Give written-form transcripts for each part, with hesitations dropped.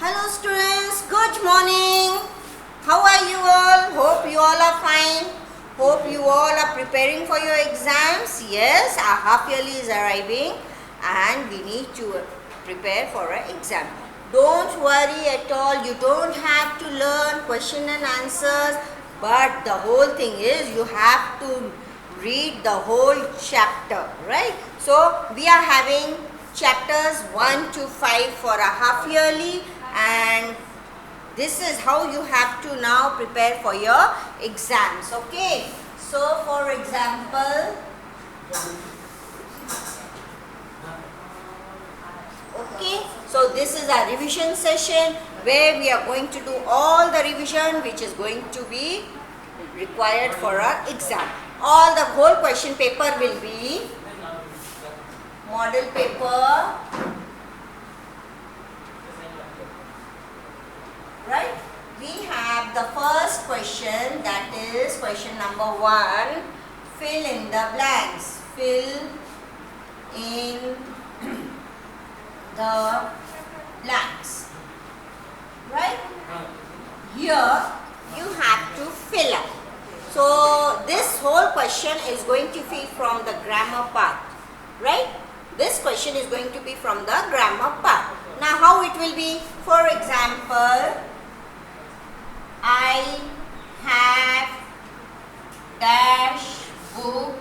Hello students, good morning. How are you all? Hope you all are fine. Hope you all are preparing for your exams. Yes, our half yearly is arriving and we need to prepare for our exam. Don't worry at all. You don't have to learn question and answers, but the whole thing is you have to read the whole chapter, right? So we are having chapters 1 to 5 for a half yearly, and this is how you have to now prepare for your exams. Okay, so for example, okay, so this is a revision session where we are going to do all the revision which is going to be required for our exam. All the whole question paper will be model paper, right? We have the first question, that is question number 1. Fill in the blanks. Fill in the blanks, right? Here you have to fill up. So this whole question is going to be from the grammar part, right? This question is going to be from the grammar part. Now how it will be? For example, I have dash book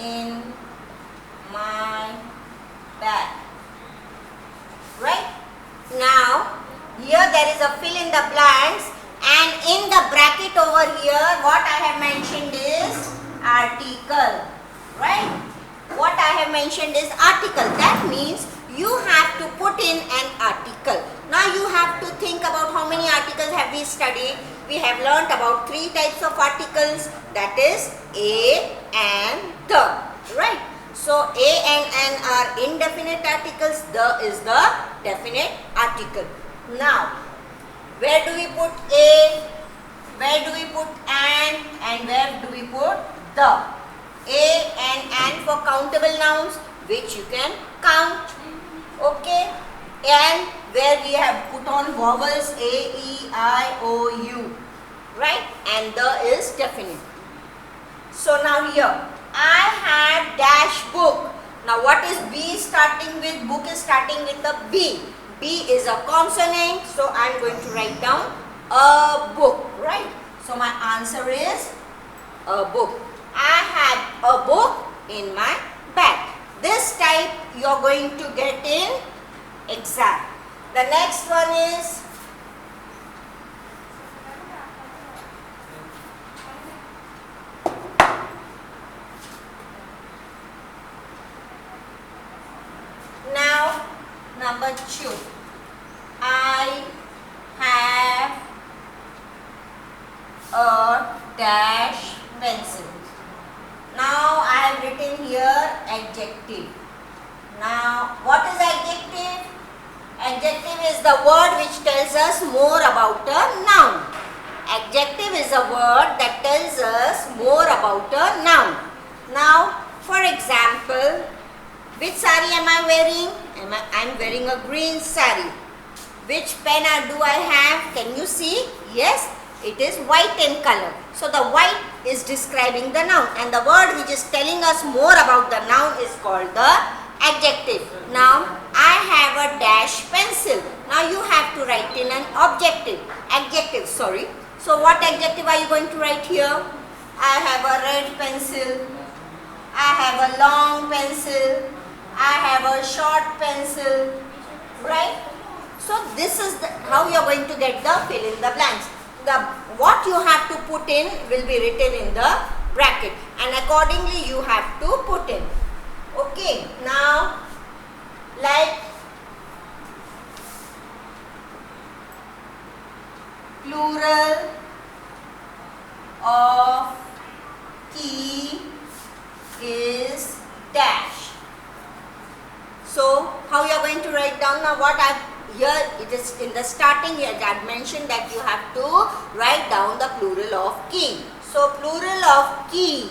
in my bag, right? Now here there is a fill in the blanks, and in the bracket over here what I have mentioned is article, right? What I have mentioned is article. That means you have to put in an article. Now you have to think about how many articles have we studied. We have learnt about 3 types of articles, that is a and the, right? So a and an are indefinite articles, the is the definite article. Now where do we put a, where do we put and where do we put the? A and for countable nouns which you can count, okay, and where we have put on vowels a, e, I, o, u, right, and the is definite. So now here I have dash book. Now what is B starting with? Book is starting with a B. B is a consonant, so I am going to write down a book, right? So my answer is a book. I have a book in my bag. This type you are going to get in exam. The next one is now number 2. I have a dash pencil. Now I have written here adjective. Now what is adjective? Adjective is the word which tells us more about a noun. Adjective is a word that tells us more about a noun. Now for example, which sari am I wearing? I am wearing a green sari. Which pen do I have? Can you see? Yes, it is white in color. So the white is describing the noun, and the word which is telling us more about the noun is called the adjective. Now I have a dash pencil. Now you have to write in an adjective, sorry. So what adjective are you going to write here? I have a red pencil. I have a long pencil. I have a short pencil, right? So this is how you are going to get the fill in the blanks. What you have to put in will be written in the bracket, and accordingly you have to put in. Okay, now like plural of key is dash. So how you are going to write down? Now what here it is in the starting here I had mentioned that you have to write down the plural of key. So plural of key,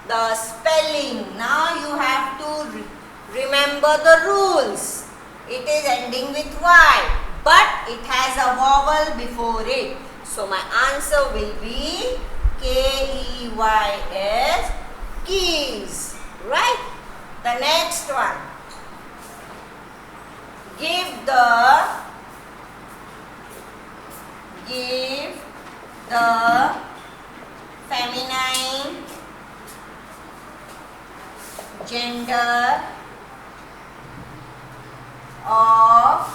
the spelling, now you have to Remember the rules. It is ending with Y, but it has a vowel before it. So my answer will be Keys, keys. Right? The next one. Give the feminine gender of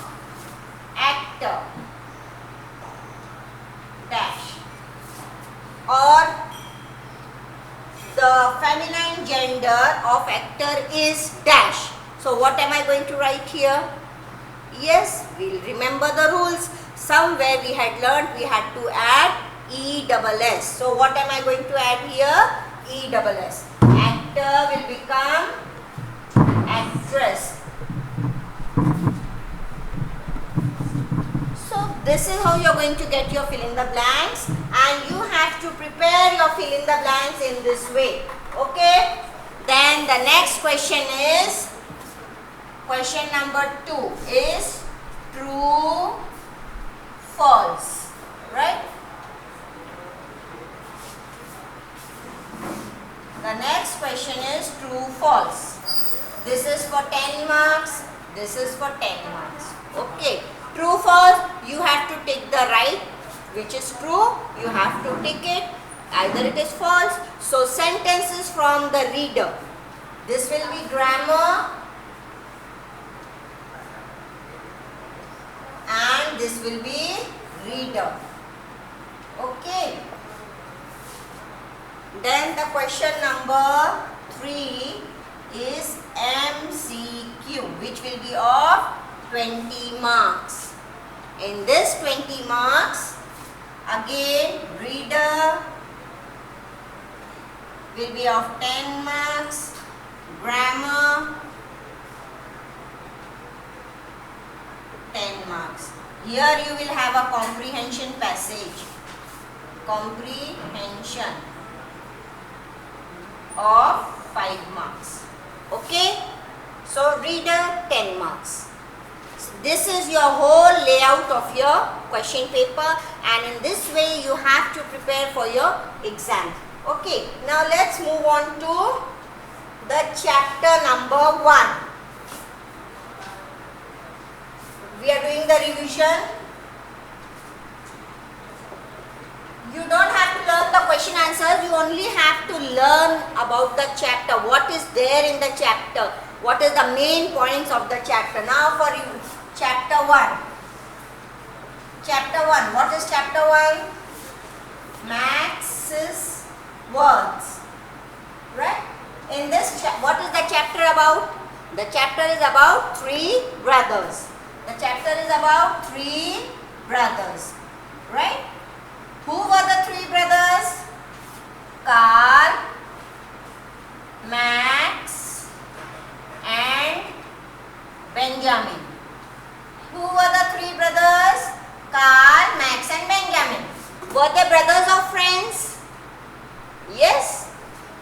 actor dash, or the feminine gender of actor is dash. So what am I going to write here? Yes, we'll remember the rules. Somewhere we had learned we had to add ESS. So what am I going to add here? ESS. Actor will become actress. So this is how you are going to get your fill in the blanks, and you have to prepare your fill in the blanks in this way. Okay? Then the next question is, question number 2 is true, false, right? The next question is true, false. This is for 10 marks, this is for 10 marks. Okay, true, false, you have to take the right, which is true, you have to tick it, either it is false. So sentences from the reader. This will be grammar, and this will be reader. Okay. Then the question number 3 is MCQ, which will be of 20 marks. In this 20 marks, again reader will be of 10 marks, grammar 10 marks. Here you will have a comprehension passage. Comprehension of 5 marks. Okay? So reader 10 marks. This is your whole layout of your question paper, and in this way you have to prepare for your exam. Okay, now let's move on to the chapter number 1. We are doing the revision. You don't have to learn the question answers, you only have to learn about the chapter, what is there in the chapter, what is the main points of the chapter. Now for you, chapter 1. Chapter 1, what is chapter 1? Max's words. Right? In this, what is the chapter about? The chapter is about 3 brothers. The chapter is about 3 brothers. Right? Who were the 3 brothers? Carl, Max, and Benjamin. Who were the 3 brothers? Carl, Max, and Benjamin. Were they brothers or friends? Yes.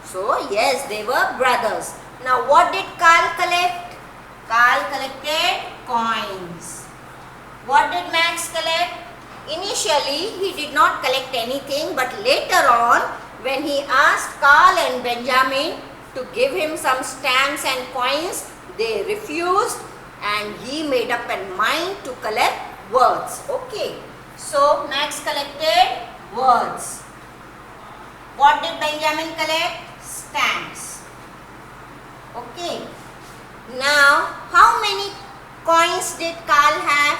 So, yes, they were brothers. Now, what did Carl collect? Carl collected coins. What did Max collect? Initially, he did not collect anything, but later on, when he asked Carl and Benjamin to give him some stamps and coins, they refused, and he made up a mind to collect words. Okay. So, Max collected words. What did Benjamin collect? Stamps. Okay. Now, how many coins did Carl have?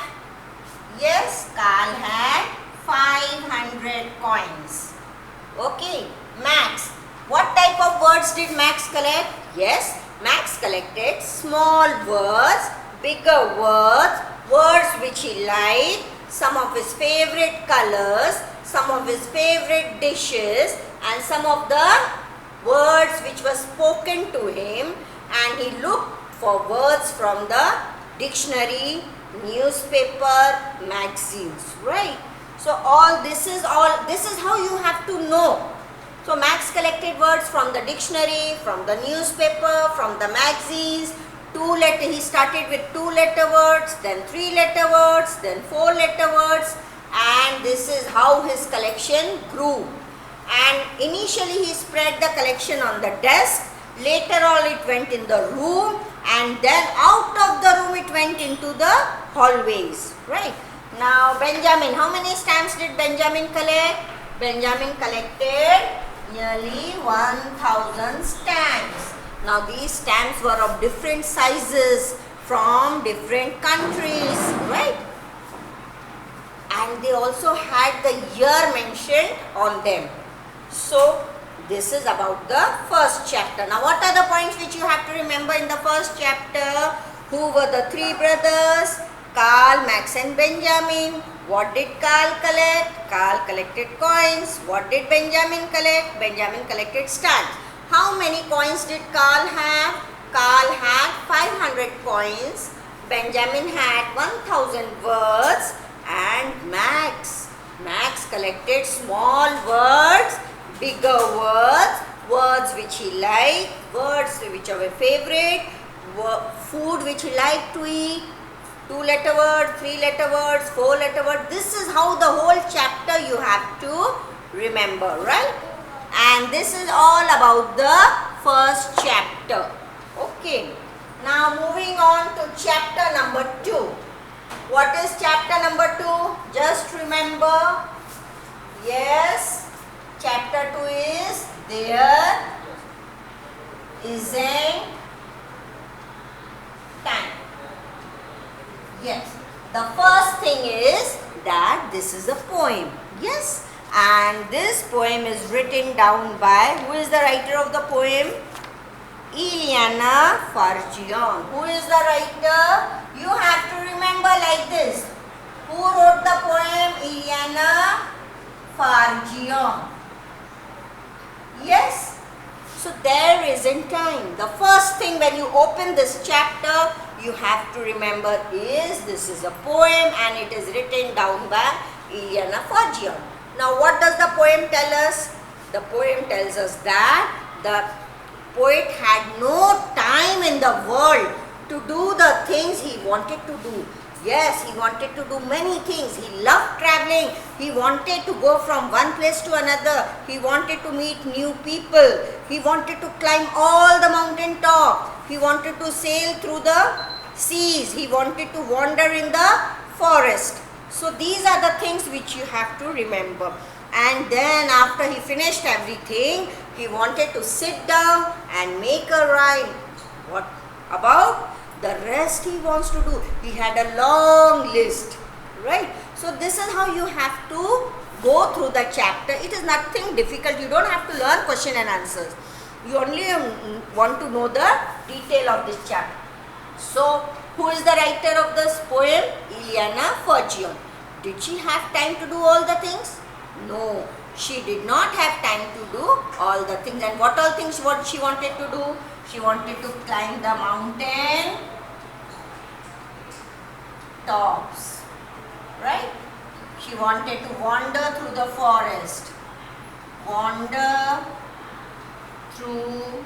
Yes, Carl had 500 coins. Okay, Max. What type of words did Max collect? Yes, Max collected small words, bigger words, words which he liked, some of his favorite colors, some of his favorite dishes, and some of the words which were spoken to him, and he looked for words from the dictionary, newspaper, magazines, right? So this is how you have to know. So Max collected words from the dictionary, from the newspaper, from the magazines, He started with 2-letter words, then 3-letter words, then 4-letter words, and this is how his collection grew. And initially he spread the collection on the desk, later on it went in the room, and then out of the room it went into the hallways, right? Now Benjamin, how many stamps did Benjamin collect? Benjamin collected nearly 1000 stamps. Now these stamps were of different sizes from different countries, right? And they also had the year mentioned on them. So this is about the first chapter. Now what are the points which you have to remember in the first chapter? Who were the three brothers? Karl, Max and Benjamin. What did Karl collect? Karl collected coins. What did Benjamin collect? Benjamin collected stamps. How many coins did Karl have? Karl had 500 coins. Benjamin had 1000 words. And Max collected small words, bigger words, words which he liked, words which are favorite, food which he liked to eat, 2-letter words, 3-letter words, 4-letter words. This is how the whole chapter you have to remember, right? And this is all about the first chapter. Okay. Now moving on to chapter number 2. What is chapter number 2? Just remember. Yes. Chapter 2 is there isn't time. Yes. The first thing is that this is a poem. Yes. And this poem is written down by, who is the writer of the poem? Ileana Farjeon. Who is the writer? You have to remember like this. Who wrote the poem? Ileana Farjeon. Yes. So there isn't time. The first thing when you open this chapter, you have to remember is this is a poem and it is written down by Ileana Farjeon. Now what does the poem tell us? The poem tells us that the poet had no time in the world to do the things he wanted to do. Yes, he wanted to do many things. He loved traveling. He wanted to go from one place to another. He wanted to meet new people. He wanted to climb all the mountain tops. He wanted to sail through the seas. He wanted to wander in the forest. So these are the things which you have to remember. And then after he finished everything, he wanted to sit down and make a rhyme. What about the rest he wants to do? He had a long list, right? So this is how you have to go through the chapter. It is nothing difficult. You don't have to learn question and answers. You only want to know the detail of this chapter. So who is the writer of this poem? Ileana Farjeon. Did she have time to do all the things? No, she did not have time to do all the things. And what all things what she wanted to do? She wanted to climb the mountain tops, right? She wanted to wander through the forest. Wander through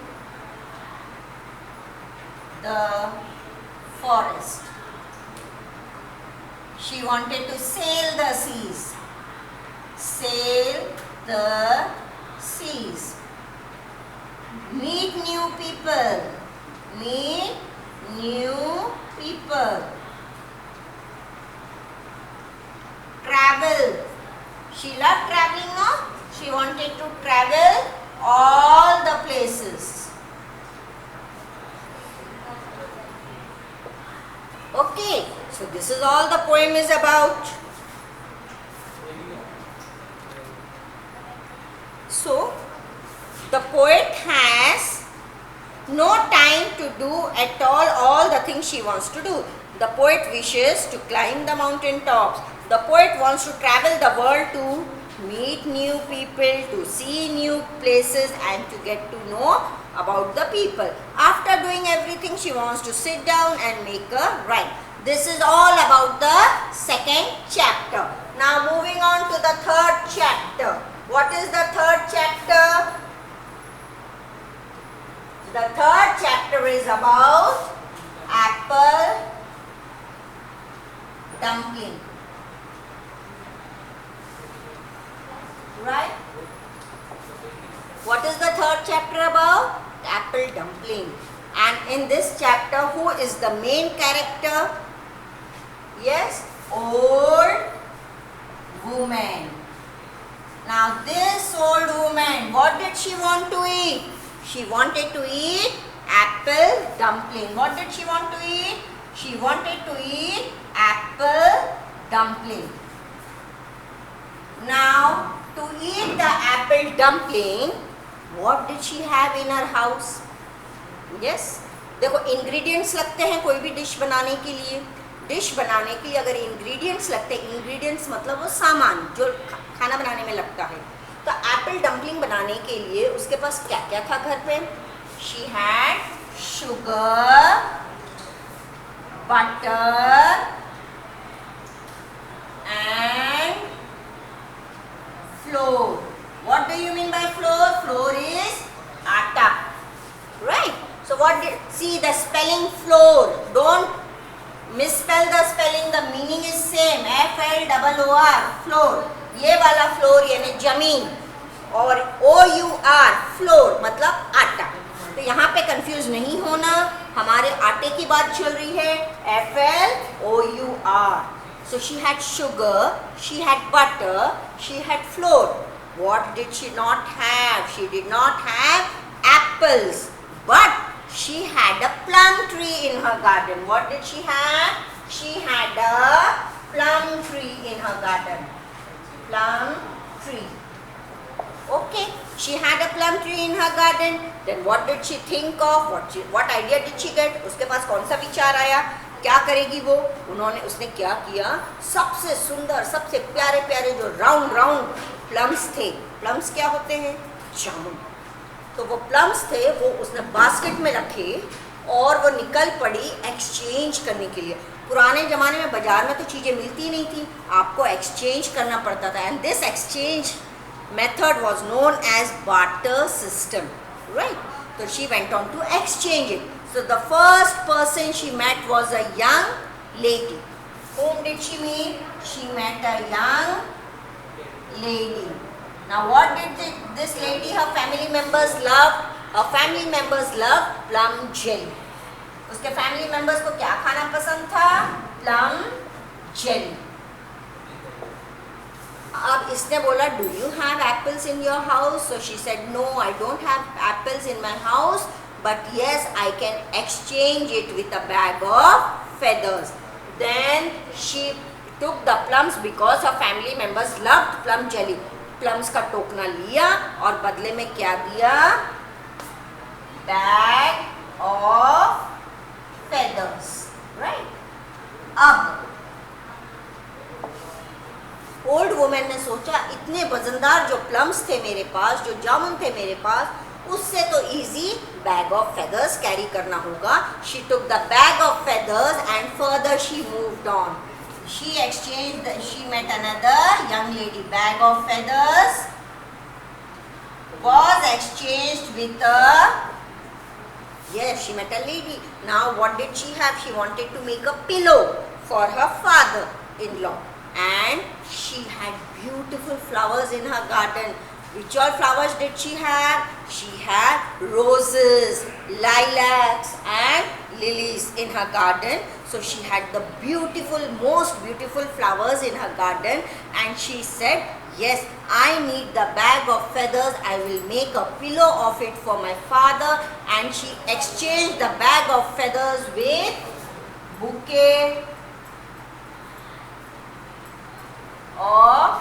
the forest. She wanted to sail the seas. Sail the seas. Meet new people. Meet new people. Travel. She loved traveling, no? She wanted to travel all the places. Okay, so this is all the poem is about. So, the poet has no time to do at all the things she wants to do. The poet wishes to climb the mountain tops. The poet wants to travel the world to meet new people, to see new places and to get to know about the people. After doing everything, she wants to sit down and make a rhyme. This is all about the second chapter. Now moving on to the third chapter. What is the third chapter? The third chapter is about apple dumpling. Right? What is the third chapter about? Apple dumpling. And in this chapter, who is the main character? Yes, old woman. Now this old woman, what did she want to eat? She wanted to eat apple dumpling. What did she want to eat? She wanted to eat apple dumpling. Now to eat the apple dumpling, what did she have in her house? Yes, देखो ingredients लगते हैं कोई भी dish बनाने के लिए. Dish बनाने के लिए अगर इंग्रेडिएंट्स लगते हैं, इंग्रेडिएंट्स मतलब वो सामान जो खाना बनाने में लगता है. तो एप्पल डम्पलिंग बनाने के लिए उसके पास क्या क्या था घर पे? She had sugar, butter and flour. What do you mean by flour? Flour is atta, right? So what did, see the spelling flour, don't misspell the spelling, the meaning is same, F-L-O-O-R, flour. ये वाला flour यानी जमीन, और O-U-R, flour मतलब आटा. तो यहाँ पे कंफ्यूज नहीं होना, हमारे आटे की बात चल रही है, F-L-O-U-R. So she had sugar, she had butter, she had flour. What did she not have? She did not have apples, but she had a plum tree in her garden. What did she have? She had a plum tree in her garden. Plum tree. Okay, she had a plum tree in her garden. Then what did she think of? What idea did she get? उसके पास कौन सा विचार आया? क्या करेगी वो? उसने क्या किया? सबसे सुंदर, सबसे प्यारे प्यारे जो राउंड राउंड प्लम्स थे. प्लम्स क्या होते हैं? जामुन. तो वो प्लम्स थे, वो उसने बास्केट में रखे और वो निकल पड़ी एक्सचेंज करने के लिए. पुराने ज़माने में बाज़ार में तो चीज़ें मिलती नहीं थी, आपको एक्सचेंज करना पड़ता था. And this exchange method was known as barter system, right? So she went on to exchange it. So the first person she met was a young lady. Whom did she meet? She met a young lady. Now what did this lady, her family members loved? Her family members loved plum jelly. उसके family members को क्या खाना पसंद था? Plum jelly. अब इसने बोला, do you have apples in your house? So she said, no, I don't have apples in my house, but yes, I can exchange it with a bag of feathers. Then she took the plums because her family members loved plum jelly. Plums का टोकना लिया और बदले में क्या दिया? Bag of feathers, right? अब old women ने सोचा, इतने वजनदार जो प्लम्स थे मेरे पास, जो जामुन थे मेरे पास, उससे तो easy bag of feathers carry करना होगा. She took the bag of feathers and further she moved on. She exchanged, she met another young lady. Bag of feathers was exchanged with a, yes, she met a lady. Now what did she have? She wanted to make a pillow for her father-in-law. And she had beautiful flowers in her garden. Which all flowers did she have? She had roses, lilacs and lilies in her garden. So she had the beautiful, most beautiful flowers in her garden. And she said, yes, I need the bag of feathers. I will make a pillow of it for my father. And she exchanged the bag of feathers with bouquet of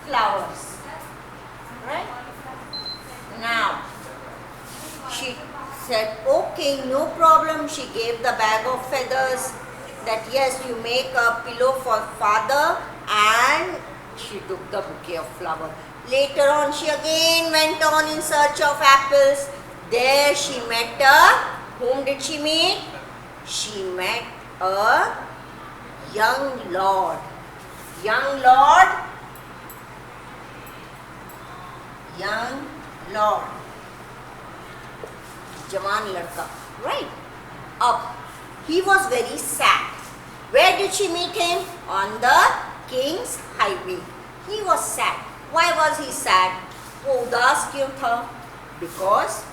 flowers, right? Now she said, okay, no problem. She gave the bag of feathers, that yes, you make a pillow for father, and she took the bouquet of flower. Later on she again went on in search of apples. There she met whom did she meet? She met a young lord. Young lord, जवान लड़का, right? अब he was very sad. Where did she meet him? On the King's Highway. He was sad. Why was he sad? वो उदास क्यों था? Because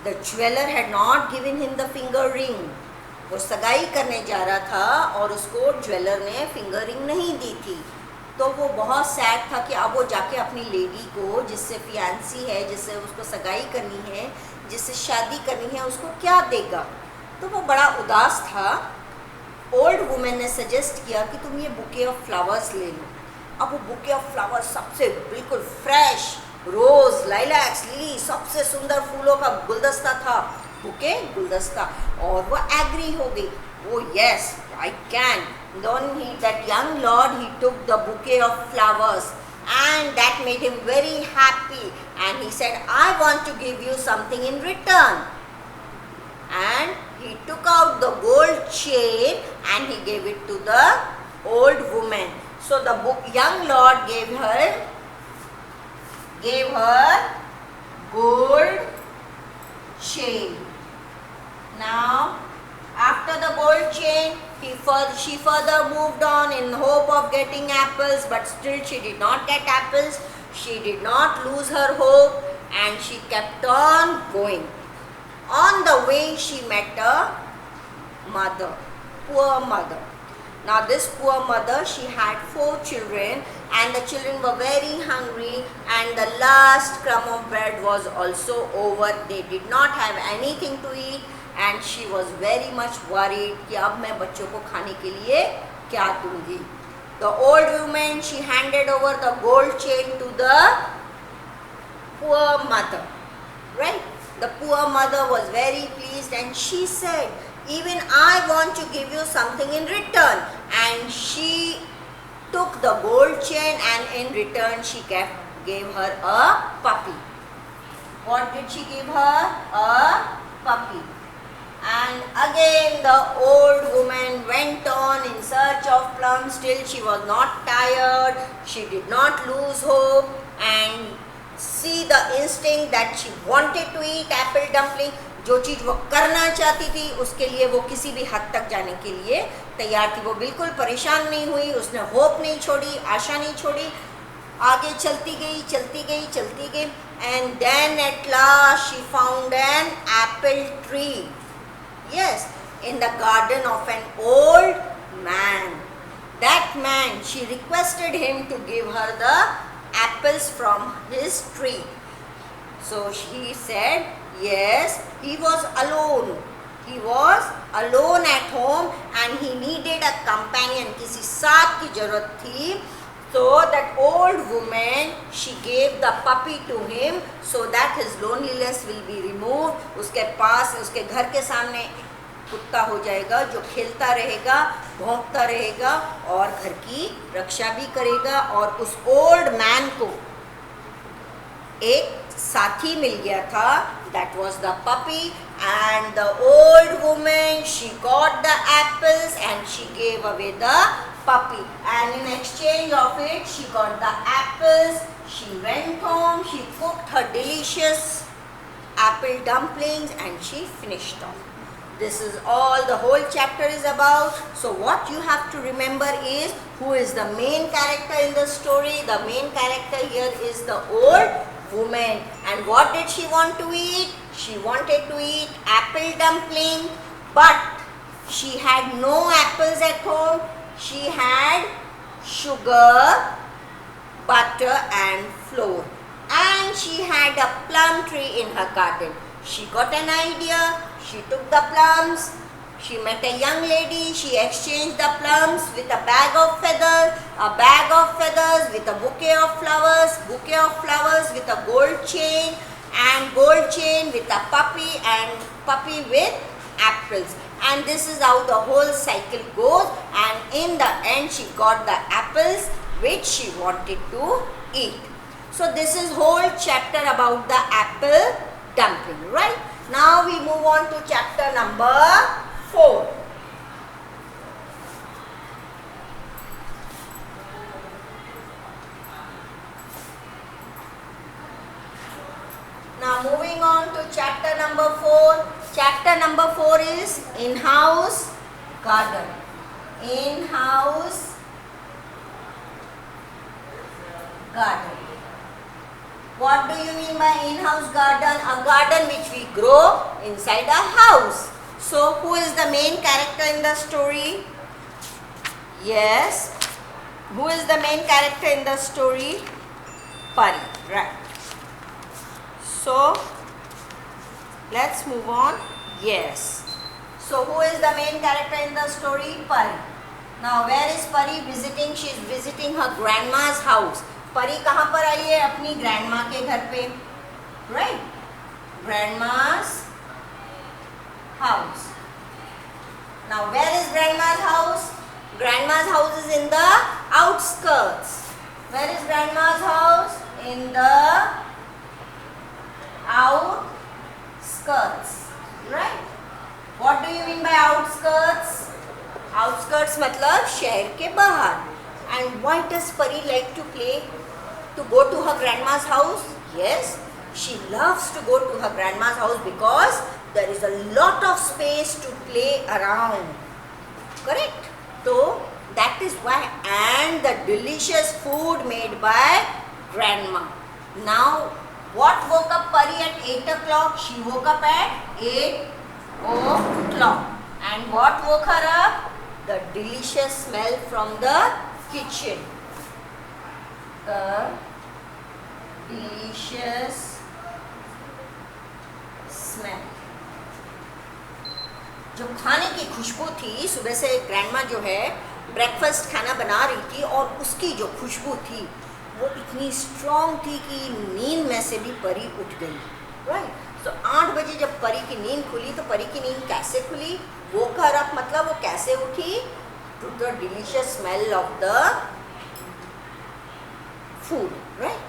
the jeweler had not given him the finger ring. वो सगाई करने जा रहा था और उसको ज्वेलर ने फिंगर रिंग नहीं दी थी, तो वो बहुत सैड था कि अब वो जाके अपनी लेडी को, जिससे फियांसी है, जिससे उसको सगाई करनी है, जिससे शादी करनी है, उसको क्या देगा। तो वो बड़ा उदास था। ओल्ड वुमेन ने सजेस्ट किया कि तुम ये बुके ऑफ फ्लावर्स ले लो। अब वो बुके ऑफ फ्लावर्स सबसे बिल्कुल फ्रेश, रोज, लाइलैक्स, लिली, सबसे सुंदर फूलों का गुलदस्ता था, बुके गुलदस्ता। और वो एग्री हो गई, ओ yes I can. Then that young lord, he took the bouquet of flowers and that made him very happy, and he said, I want to give you something in return. And he took out the gold chain and he gave it to the old woman. So the young lord gave her gold chain. Now after the gold chain, she further moved on in hope of getting apples, but still she did not get apples. She did not lose her hope and she kept on going. On the way she met a mother, poor mother. Now this poor mother, she had 4 children and the children were very hungry and the last crumb of bread was also over. They did not have anything to eat and she was very much worried कि अब मैं बच्चों को खाने के लिए क्या दूंगी. The old woman, she handed over the gold chain to the poor mother, right? The poor mother was very pleased and she said, even I want to give you something in return. And she took the gold chain and in return she gave her a puppy. What did she give her? A puppy. And again the old woman went on in search of plums till she was not tired. She did not lose hope and see the instinct that she wanted to eat apple dumpling. जो चीज़ वो करना चाहती थी उसके लिए वो किसी भी हद तक जाने के लिए तैयार थी. वो बिल्कुल परेशान नहीं हुई, उसने होप नहीं छोड़ी, आशा नहीं छोड़ी, आगे चलती गई चलती गई चलती गई. And then at last she found an apple tree. Yes, in the garden of an old man. That man, she requested him to give her the apples from his tree. So she said yes. He was alone. He was alone at home and he needed a companion. किसी साथ की जरूरत थी. So that old woman, she gave the puppy to him so that his loneliness will be removed. उसके पास, उसके घर के सामने कुत्ता हो जाएगा जो खेलता रहेगा, भौंकता रहेगा और घर की रक्षा भी करेगा. और उस ओल्ड मैन को एक साथी मिल गया था. That was the puppy. And the old woman, she got the apples and she gave away the puppy. And in exchange of it, she got the apples. She went home, she cooked her delicious apple dumplings and she finished off. This is all the whole chapter is about. So what you have to remember is who is the main character in the story. The main character here is the old woman. And what did she want to eat? She wanted to eat apple dumpling, but she had no apples at home. She had sugar, butter and flour. And she had a plum tree in her garden. She got an idea. She took the plums. She met a young lady. She exchanged the plums with a bag of feathers with a bouquet of flowers with a gold chain, and gold chain with a puppy, and puppy with apples. And this is how the whole cycle goes. And in the end, she got the apples which she wanted to eat. So this is whole chapter about the apple dumpling, right? Now we move on to chapter number 4. Now moving on to chapter number 4. Chapter number 4 is in-house garden. In-house garden. What do you mean by in-house garden? A garden which we grow inside a house. So who is the main character in the story? Yes. Who is the main character in the story? Pari, right. So let's move on. Yes. So who is the main character in the story? Pari. Now where is Pari visiting? She is visiting her grandma's house. Pari कहाँ पर आई है? अपनी grandma के घर पे. Right? Grandma's house. Now where is grandma's house? Grandma's house is in the outskirts. Where is grandma's house? In the outskirts. Right? What do you mean by outskirts? Outskirts मतलब शहर के बाहर. And why does Pari like to play? To go to her grandma's house? Yes, she loves to go to her grandma's house because there is a lot of space to play around. Correct? So that is why, and the delicious food made by grandma. Now what woke up Pari at 8 o'clock? She woke up at 8 o'clock. And what woke her up? The delicious smell from the kitchen. The delicious smell. जो खाने की खुशबू थी, सुबह से grandma जो है breakfast खाना बना रही थी और उसकी जो खुशबू थी वो इतनी स्ट्रॉन्ग थी कि नींद में से भी परी उठ गई. राइट. तो 8 बजे जब परी की नींद खुली तो परी की नींद कैसे खुली? वो घर अप मतलब वो कैसे उठी? To the delicious smell of the food. Right.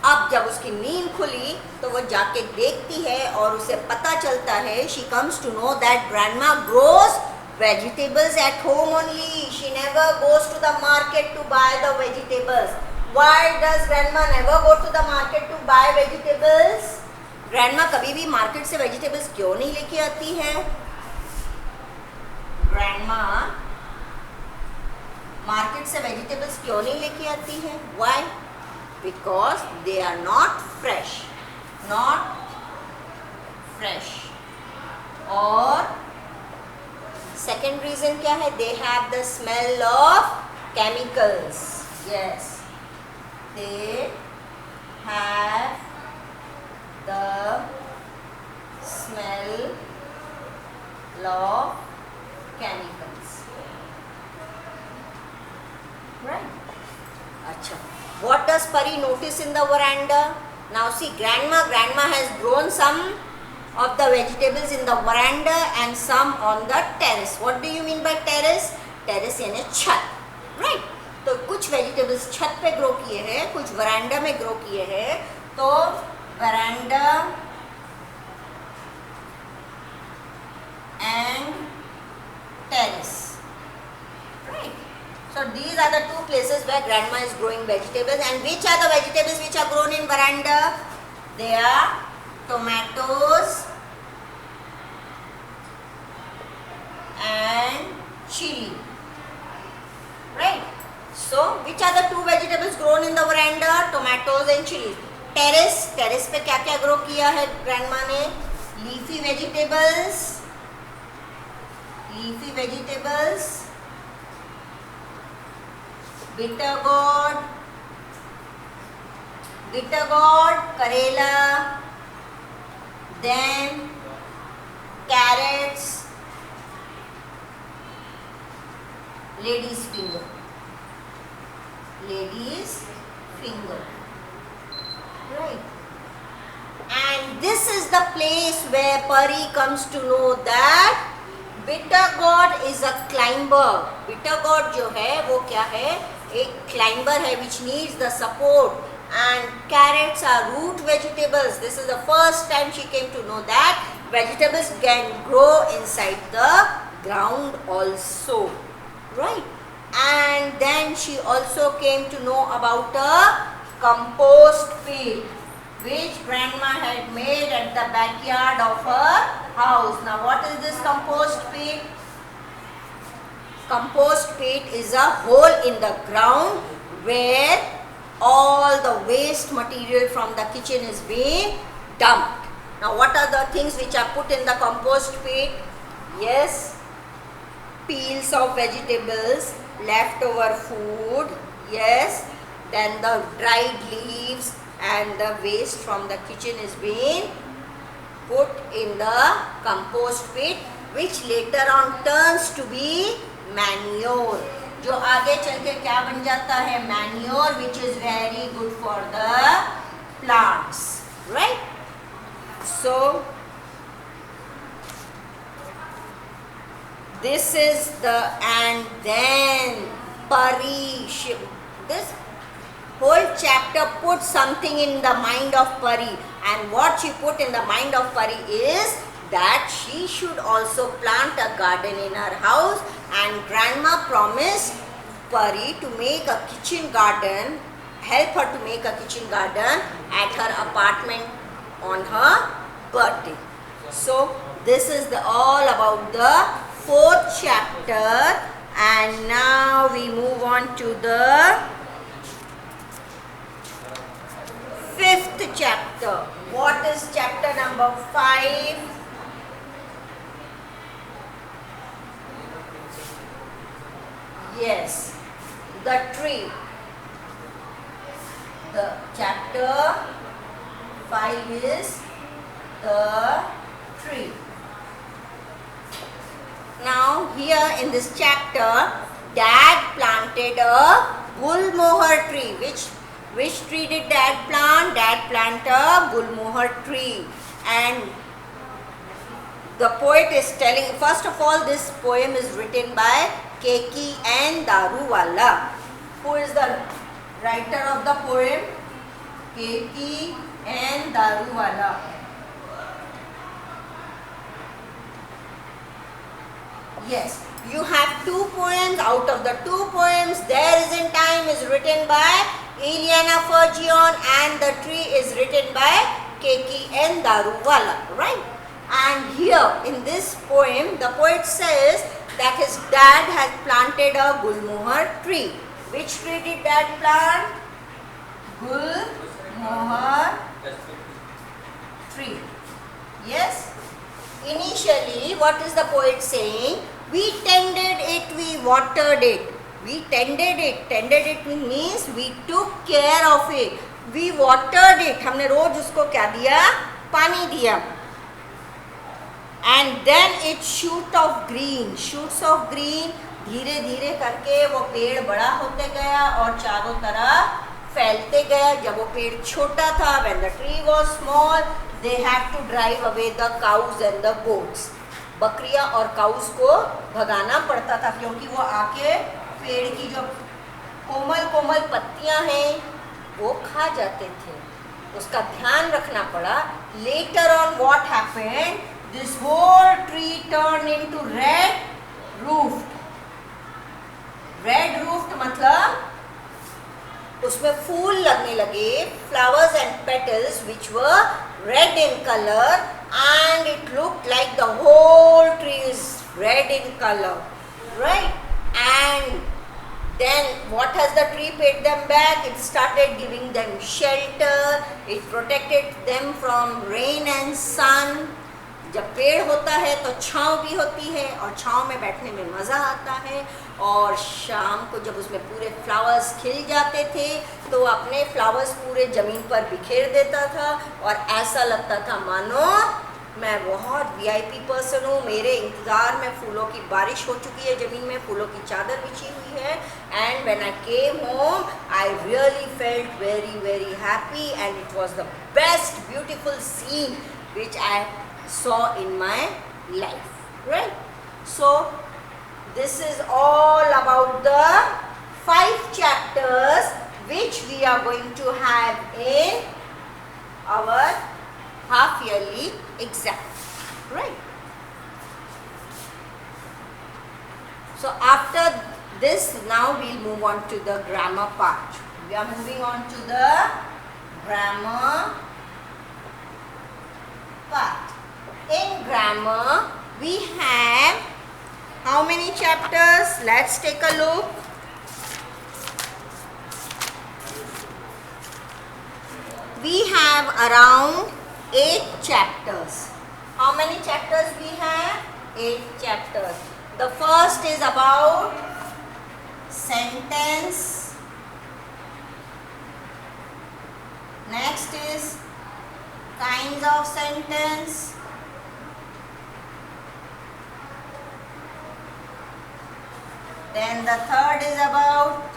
अब जब उसकी नींद खुली तो वो जाके देखती है और उसे पता चलता है, she comes to know that grandma grows vegetables at home only. She never goes to the market to buy the vegetables. Why does grandma never go to the market to buy vegetables? Grandma कभी भी market से vegetables क्यों नहीं लेके आती है? Grandma market से vegetables क्यों नहीं लेके आती है? Why? Because they are not fresh. Not fresh. और second reason क्या है? They have the smell of chemicals. Yes. They have the smell of chemicals. Right? अच्छा. What does Pari notice in the veranda? Now see, grandma has grown some of the vegetables in the veranda and some on the terrace. What do you mean by terrace? Terrace यानी छत. Right? तो कुछ vegetables छत पे grow किए हैं, कुछ veranda में ग्रो किए हैं. तो veranda and terrace. Right? So these are the two places where grandma is growing vegetables. And which are the vegetables which are grown in veranda? They are tomatoes and chili. Right? So which are the two vegetables grown in the veranda? Tomatoes and chili. Terrace पे क्या क्या grow किया है grandma ने? Leafy vegetables, bitter gourd, करेला, then carrots, lady's finger. Right. And this is the place where Pari comes to know that bitter gourd is a climber. Bitter gourd जो है वो क्या है? एक climber है which needs the support. And carrots are root vegetables. This is the first time she came to know that vegetables can grow inside the ground also. Right? And then she also came to know about a compost pit which grandma had made at the backyard of her house. Now what is this compost pit? Compost pit is a hole in the ground where all the waste material from the kitchen is being dumped. Now what are the things which are put in the compost pit? Yes, peels of vegetables, leftover food, yes, then the dried leaves and the waste from the kitchen is being put in the compost pit, which later on turns to be manure. जो आगे चल के क्या बन जाता है? Manure, which is very good for the plants, right? So this is the, and then Pari. This whole chapter put something in the mind of Pari, and what she put in the mind of Pari is that she should also plant a garden in her house, and grandma promised Pari to make a kitchen garden, help her to make a kitchen garden at her apartment on her birthday. So this is all about the 4th chapter, and now we move on to the 5th chapter. What is chapter number 5? Yes, the tree. The chapter 5 is the tree. Now here in this chapter, Dad planted a gulmohar tree. Which tree did Dad plant? Dad planted a gulmohar tree. And the poet is telling, first of all, this poem is written by K.K. N. Daruwala. Who is the writer of the poem? K.K. N. Daruwala. Yes, you have 2 poems. Out of the 2 poems, There Isn't Time is written by Ileana Fergion, and The Tree is written by K.K. N. Daruwala, right? And here in this poem, the poet says that his dad has planted a gulmohar tree. Which tree did Dad plant? Gulmohar tree. Yes? Initially, what is the poet saying? We tended it, we watered it. We tended it. Tended it means we took care of it. We watered it. हमने रोज उसको क्या दिया? पानी दिया. And then it shoot of green. Shoots of green. धीरे धीरे करके वो पेड़ बड़ा होते गया और चारों तरफ फैलते गया. जब वो पेड़ छोटा था, when the tree was small, they had to drive away the cows and the goats. बकरियां और काउस को भगाना पड़ता था क्योंकि वो आके पेड़ की जो कोमल कोमल पत्तियां हैं वो खा जाते थे. उसका ध्यान रखना पड़ा. Later on what happened? This whole tree turned into red roofed. Red roofed मतलब उसमें फूल लगने लगे, flowers and petals which were red in color, and it looked like the whole tree is red in color, right? And then what has the tree paid them back? It started giving them shelter, it protected them from rain and sun. जब पेड़ होता है तो छाँव भी होती है और छाँव में बैठने में मज़ा आता है. और शाम को जब उसमें पूरे फ्लावर्स खिल जाते थे तो अपने फ्लावर्स पूरे ज़मीन पर बिखेर देता था और ऐसा लगता था मानो मैं बहुत VIP पर्सन हूँ. मेरे इंतज़ार में फूलों की बारिश हो चुकी है, ज़मीन में फूलों की चादर बिछी हुई है. And when I came home I really felt very very happy, and it was the best beautiful scene which I saw in my life, right? So this is all about the 5 chapters which we are going to have in our half yearly exam, right? So after this, now we'll move on to the grammar part. We are moving on to the grammar part. In grammar, we have How many chapters? Let's take a look. We have around 8 chapters. How many chapters we have? 8 chapters. The first is about sentence. Next is kinds of sentence. Then the third is about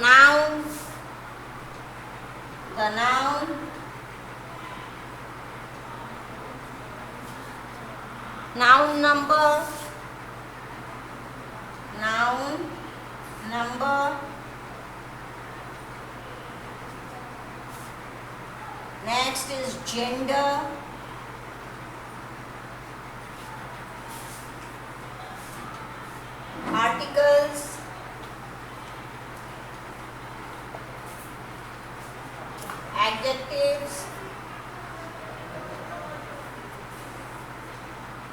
noun. The noun. Noun number. Noun number. Next is gender. Articles. Adjectives.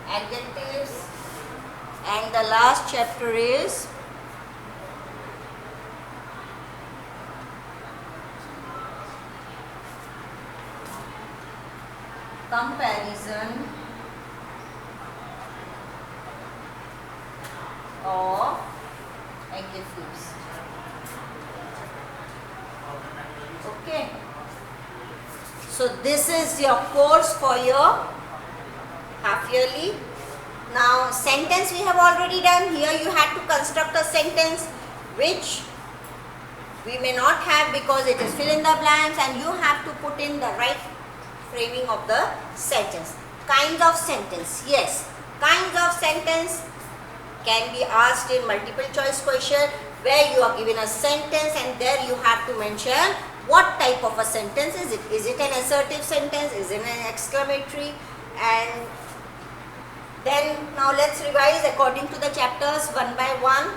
Adjectives. And the last chapter is comparison of adjectives. Okay. So this is your course for your half yearly. Now sentence we have already done. Here you had to construct a sentence which we may not have because it is fill in the blanks, and you have to put in the right framing of the sentence. Kinds of sentence. Yes, kinds of sentence can be asked in multiple choice question where you are given a sentence and there you have to mention what type of a sentence is it. Is it an assertive sentence? Is it an exclamatory? And then now let's revise according to the chapters one by one.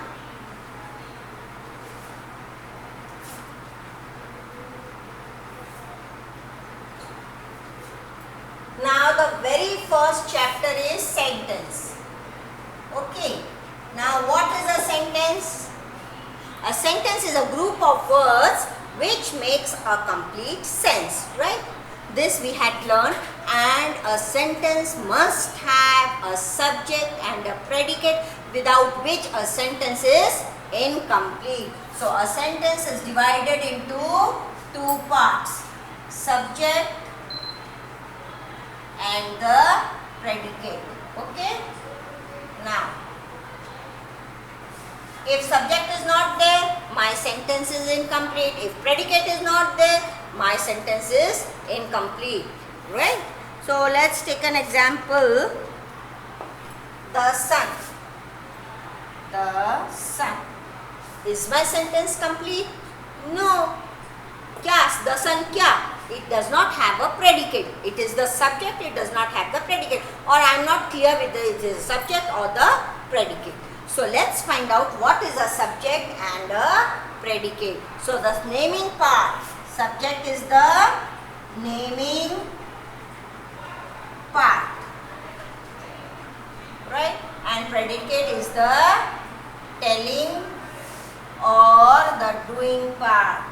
Now the very first chapter is sentence. Okay. Now what is a sentence? A sentence is a group of words which makes a complete sense, right? This we had learned, and a sentence must have a subject and a predicate, without which a sentence is incomplete. So a sentence is divided into 2 parts, subject and the predicate. Okay. Now if subject is not there, my sentence is incomplete. If predicate is not there, my sentence is incomplete, right? So let's take an example. The sun. The sun. Is my sentence complete? No. Kya? The sun kya? It does not have a predicate. It is the subject, it does not have the predicate. Or I am not clear whether it is a subject or the predicate. So let's find out what is a subject and a predicate. So the naming part. Subject is the naming part, right? And predicate is the telling or the doing part.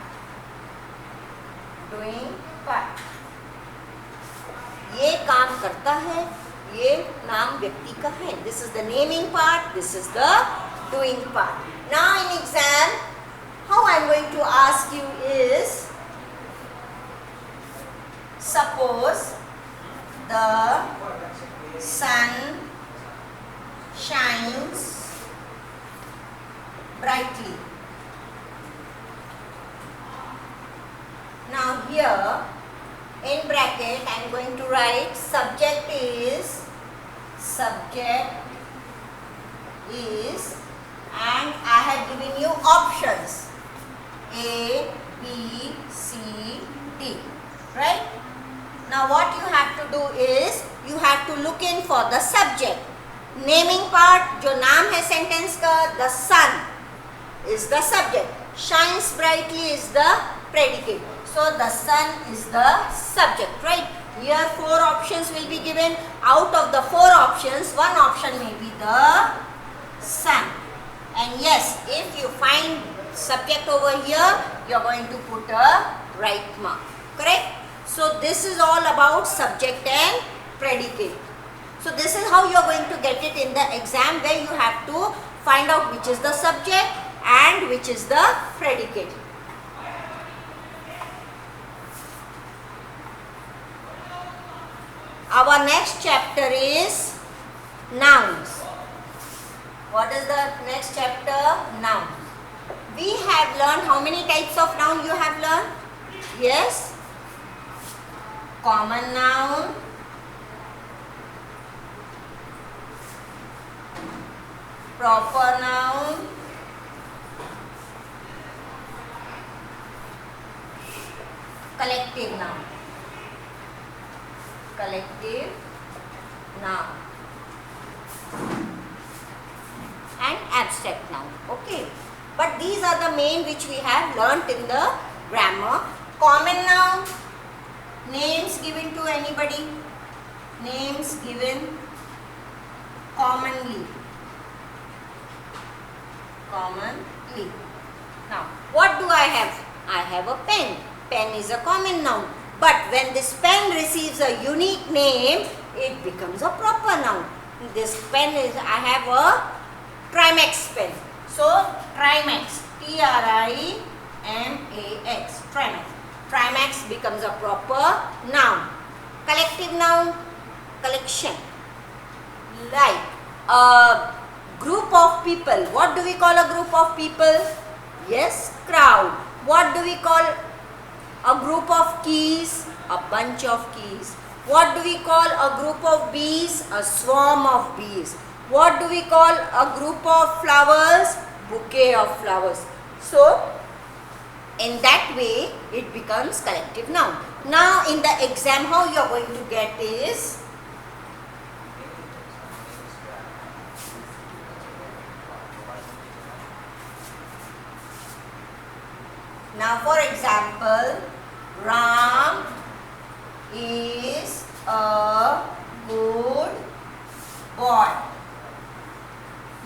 Doing part. ये काम करता है, ये नाम व्यक्ति का है. This is the naming part, this is the doing part. Now in exam, how I am going to ask you is, suppose the sun shines brightly. Now here in bracket I am going to write subject is, and I have given you options A, B, C, D, right? Now what you have to do is, you have to look in for the subject. Naming part, जो नाम है sentence का, the sun is the subject, shines brightly is the predicate. So the sun is the subject, right? Here 4 options will be given. Out of the 4 options, one option may be the sun. And yes, if you find subject over here, you are going to put a right mark. Correct? So this is all about subject and predicate. So this is how you are going to get it in the exam, where you have to find out which is the subject and which is the predicate. Our next chapter is nouns. What is the next chapter? Nouns. We have learned how many types of noun you have learned? Yes. Common noun, proper noun, collective noun. Collective noun and abstract noun. Okay, but these are the main which we have learnt in the grammar. Common noun, names given to anybody, names given commonly. Commonly. Now, what do I have? I have a pen. Pen is a common noun. But when this pen receives a unique name, it becomes a proper noun. This pen is, I have a Trimax pen. So, Trimax, T-R-I-M-A-X, Trimax. Trimax becomes a proper noun. Collective noun, collection. Like a group of people. What do we call a group of people? Yes, crowd. What do we call a group of keys? A bunch of keys. What do we call a group of bees? A swarm of bees. What do we call a group of flowers? Bouquet of flowers. So, in that way, it becomes collective noun. Now, in the exam, how you are going to get is, now for example, Ram is a good boy.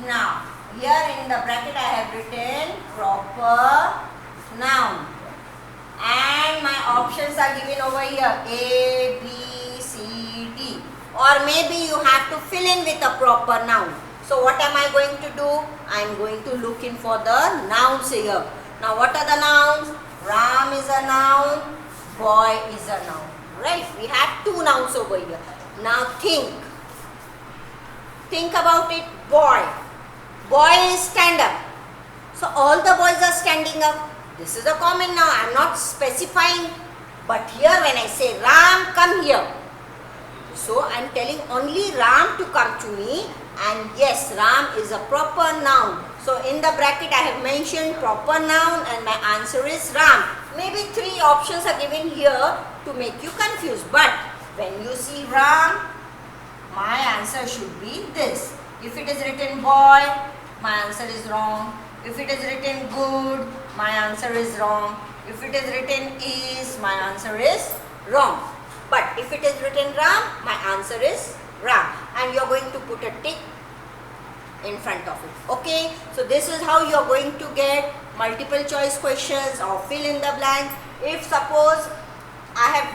Now, here in the bracket I have written proper noun. And my options are given over here, A, B, C, D. Or maybe you have to fill in with a proper noun. So what am I going to do? I am going to look in for the nouns here. Now what are the nouns? Ram is a noun, boy is a noun. Right? We have 2 nouns over here. Now think. Think about it. Boy. Boy is stand up. So all the boys are standing up. This is a common noun. I am not specifying. But here when I say Ram, come here. So I am telling only Ram to come to me. And yes, Ram is a proper noun. So in the bracket I have mentioned proper noun and my answer is Ram. Maybe 3 options are given here to make you confused. But when you see Ram, my answer should be this. If it is written boy, my answer is wrong. If it is written good, my answer is wrong. If it is written is, my answer is wrong. But if it is written Ram, my answer is Ram. And you are going to put a tick in front of it. Okay, so this is how you are going to get multiple choice questions or fill in the blank. If suppose I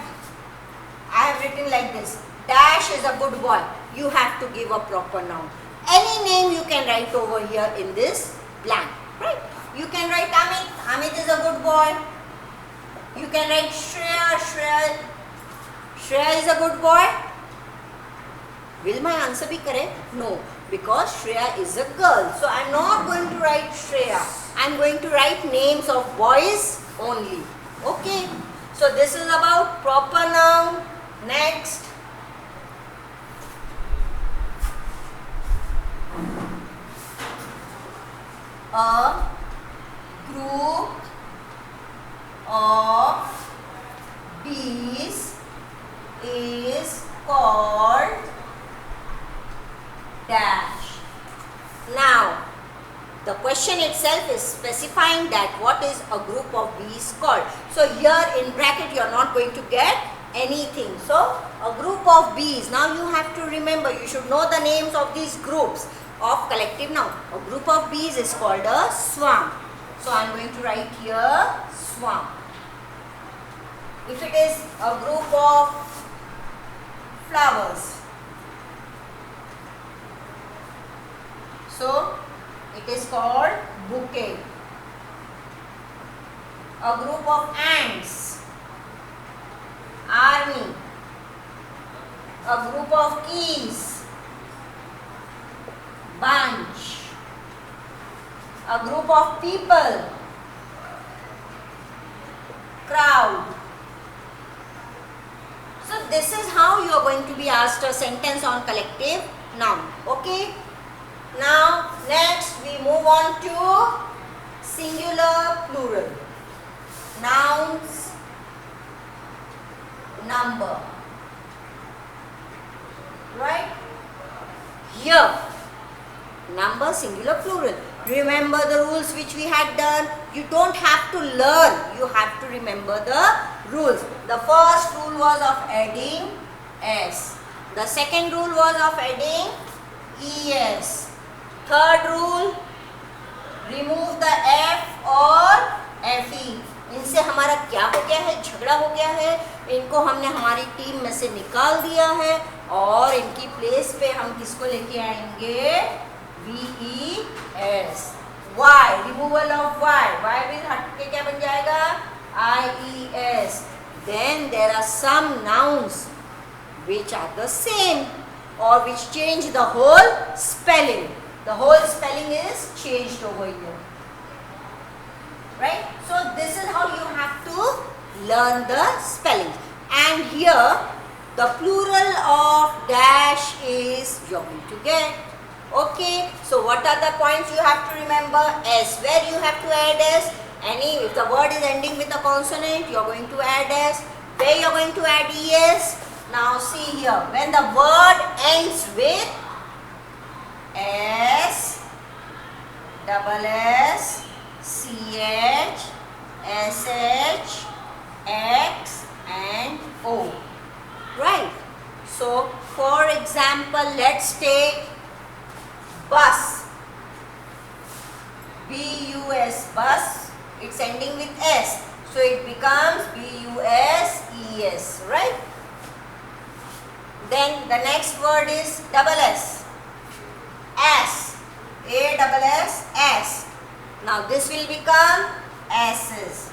have written like this, Dash is a good boy, you have to give a proper noun. Any name you can write over here in this blank, right? You can write Amit, Amit is a good boy. You can write Shreya, Shreya is a good boy. Will my answer be correct? No, because Shreya is a girl. So I am not going to write Shreya. I am going to write names of boys only. Okay. So this is about proper noun. Next. A group of bees is called dash. Now, the question itself is specifying that what is a group of bees called. So here in bracket you are not going to get anything. So a group of bees. Now you have to remember, you should know the names of these groups of collective noun. A group of bees is called a swarm. So I am going to write here swarm. If it is a group of flowers, so it is called bouquet. A group of ants, army. A group of keys, bunch. A group of people, crowd. So this is how you are going to be asked a sentence on collective noun. Okay. Now next we move on to singular plural. Nouns, number. Right? Here, number, singular, plural. Remember the rules which we had done. You don't have to learn, you have to remember the rules. The first rule was of adding s. The second rule was of adding es. Third rule, remove the f or fe. इनसे हमारा क्या हो गया है, झगड़ा हो गया है. इनको हमने हमारी टीम में से निकाल दिया है और इनकी प्लेस पे हम किसको लेके आएंगे, ves. y, removal of y भी हट के क्या बन जाएगा, ies. Then there are some nouns which are the same or which change the whole spelling. The whole spelling is changed over here. Right? So this is how you have to learn the spelling. And here the plural of dash is you're going to get. Okay. So what are the points you have to remember? S. Where you have to add S? If the word is ending with a consonant, you're going to add S. Where you're going to add es? Now see here. When the word ends with S, double S, CH, SH, X and O. Right. So for example, let's take bus. B-U-S, bus. It's ending with S. So it becomes B-U-S-E-S. Right. Then the next word is double S. S. A-double-S, S. Now this will become S's.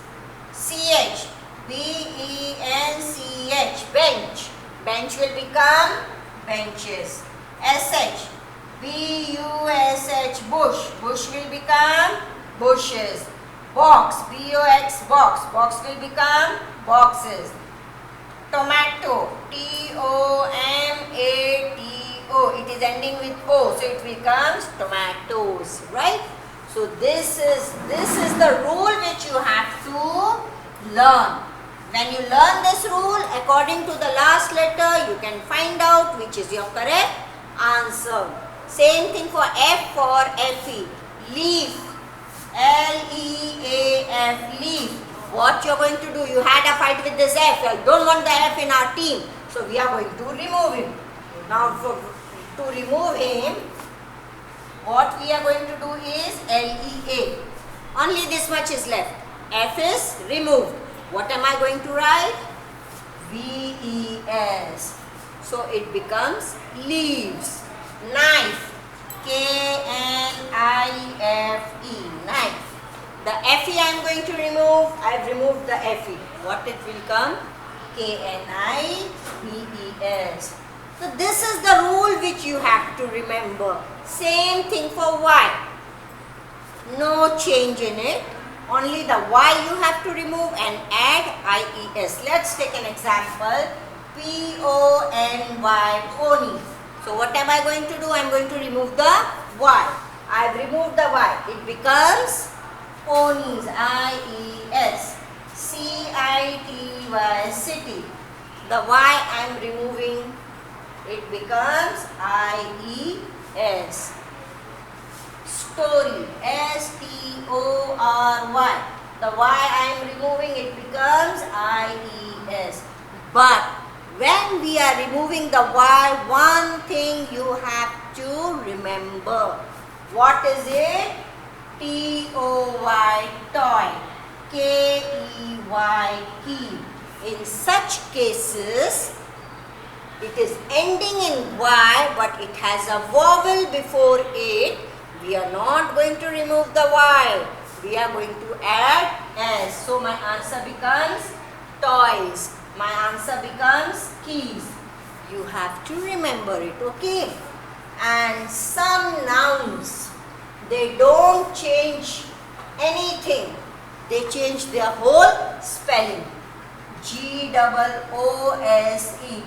CH, B-E-N-C-H, bench. Bench will become benches. SH, B-U-S-H, bush. Bush will become bushes. Box, B-O-X, box. Box will become boxes. Tomato, T-O-M-A-T-O. It is ending with O, so it becomes tomatoes. Right? So this is the rule which you have to learn. When you learn this rule, according to the last letter, you can find out which is your correct answer. Same thing for F or F-E. Leaf. L-E-A-F. Leaf. What you are going to do? You had a fight with this F. You don't want the F in our team. So we are going to remove him. Now to remove him, what we are going to do is L-E-A. Only this much is left. F is removed. What am I going to write? V-E-S. So it becomes leaves. Knife. K-N-I-F-E. Knife. The F-E I am going to remove. I have removed the F-E. What it will come? K-N-I-V-E-S. So this is the rule which you have to remember. Same thing for Y. No change in it. Only the Y you have to remove and add I-E-S. Let's take an example. P-O-N-Y, pony. So what am I going to do? I am going to remove the Y. I have removed the Y. It becomes ponies, I-E-S. C-I-T-Y, city. The Y I am removing. It becomes I-E-S. Story, S-T-O-R-Y. The Y I am removing, it becomes I-E-S. But when we are removing the Y, one thing you have to remember. What is it? T-O-Y, toy. K-E-Y, key. In such cases, it is ending in Y, but it has a vowel before it. We are not going to remove the Y. We are going to add S. So my answer becomes toys. My answer becomes keys. You have to remember it, okay? And some nouns, they don't change anything. They change their whole spelling. G-O-O-S-E.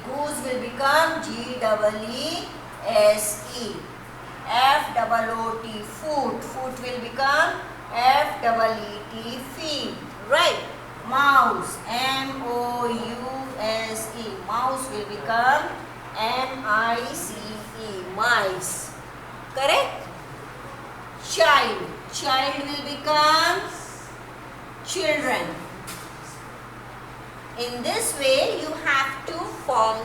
Goose will become G-E-E-S-E. F-O-O-T. Foot. Foot will become F-E-E-T. Feet. Right. Mouse. M-O-U-S-E. Mouse will become M-I-C-E. Mice. Correct? Child. Child will become children. In this way, you have to form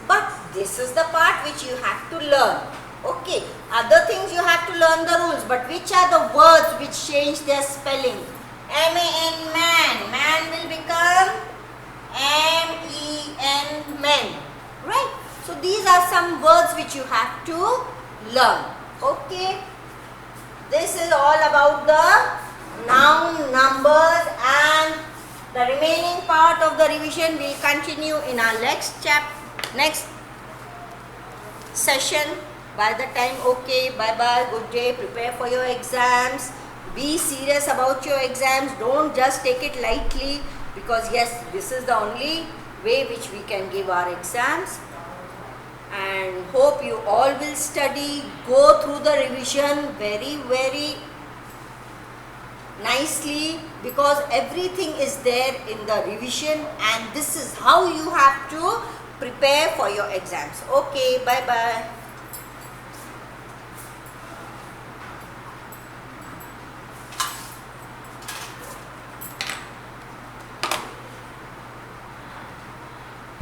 but this is the part which you have to learn. Okay, other things you have to learn the rules, but which are the words which change their spelling? M-A-N, man. Man will become M-E-N, men. Right? So these are some words which you have to learn. Okay. This is all about the noun, numbers, and the remaining part of the revision will continue in our next session. By the time, okay, bye-bye, good day, prepare for your exams. Be serious about your exams. Don't just take it lightly, because yes, this is the only way which we can give our exams. And hope you all will study, go through the revision very, very nicely, because everything is there in the revision, and this is how you have to prepare for your exams. Okay, bye-bye.